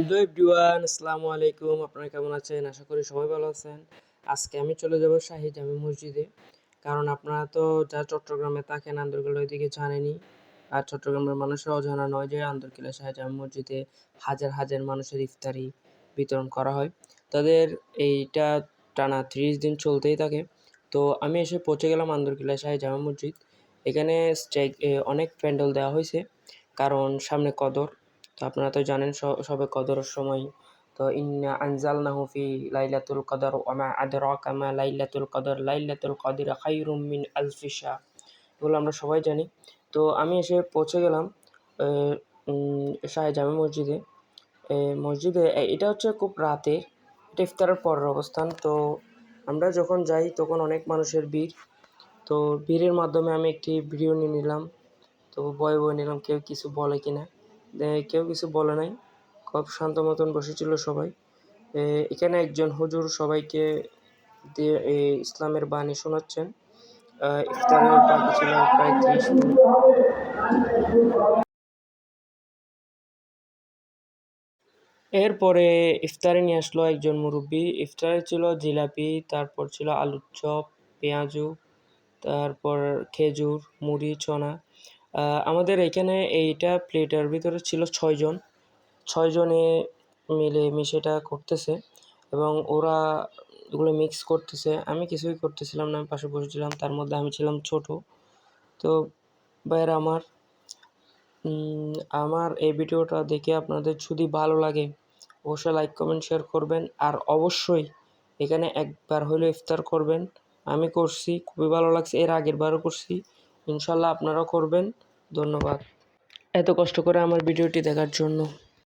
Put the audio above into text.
Hello everyone, আসসালামু আলাইকুম। আপনারা কেমন আছেন? আশা করি সবাই ভালো আছেন। আজকে আমি চলে যাব শাহী জামে মসজিদে। কারণ আপনারা তো যারা চট্টগ্রামে থাকেন আন্দরকিল্লা ওইদিকে জানেনই। আর চট্টগ্রামের মানুষরাও জানা নয় যে আন্দরকিল্লা শাহী জামে মসজিদে হাজার হাজার মানুষের ইফতারি বিতরণ করা হয়। তাদের এইটা টানা 30 দিন চলতেই থাকে। তো আমি এসে পৌঁছে গেলাম আন্দরকিল্লা শাহী জামে মসজিদ। এখানে অনেক প্যান্ডেল দেওয়া হয়েছে, কারণ সামনে কদর। তো আপনারা তো জানেন সবে কদরের সময়। তো ইন্না আনজালনাহু ফি লাইলাতুল কদর ওয়া মা আদরাকা মা লাইলাতুল কদর লাইলাতুল কদরি খায়রুম মিন আলফি শাহর। এগুলো আমরা সবাই জানি। তো আমি এসে পৌঁছে গেলাম শাহ জামে মসজিদে। এটা হচ্ছে খুব রাতে, এটা ইফতারের পরের অবস্থান। তো আমরা যখন যাই তখন অনেক মানুষের ভিড়। তো ভিড়ের মাধ্যমে আমি একটি ভিডিও নিয়ে নিলাম। তো ভয়ে নিলাম কেউ কিছু বলে কিনা। কেউ কিছু বলে নাই, খুব শান্ত মতন বসেছিল সবাই। এখানে একজন হুজুর সবাইকে দিয়ে ইসলামের বাণী শোনাচ্ছেন। ইফতারের বাকি ছিল প্রায় 30 মিনিট। এরপরে ইফতারে নিয়ে আসলো একজন মুরব্বী। ইফতারে ছিল জিলাপি, তারপর ছিল আলুর চপ, পেঁয়াজু, তারপর খেজুর, মুড়ি, চনা। আমাদের এখানে এইটা প্লেটের ভিতরে ছিল 6 জন। 6 জনে মিলে মিশেটা করতেছে এবং ওরা এগুলো মিক্স করতেছে। আমি কিছুই করতেছিলাম না, আমি পাশে বসেছিলাম। তার মধ্যে আমি ছিলাম ছোট। তো ভাইয়েরা আমার এই ভিডিওটা দেখে আপনাদের যদি ভালো লাগে অবশ্যই লাইক, কমেন্ট, শেয়ার করবেন। আর অবশ্যই এখানে একবার হলেও ইফতার করবেন। আমি করছি, খুবই ভালো লাগছে। এর আগের বারও করছি, ইনশাল্লাহ আপনারাও করবেন। ধন্যবাদ এত কষ্ট করে আমার ভিডিওটি দেখার জন্য।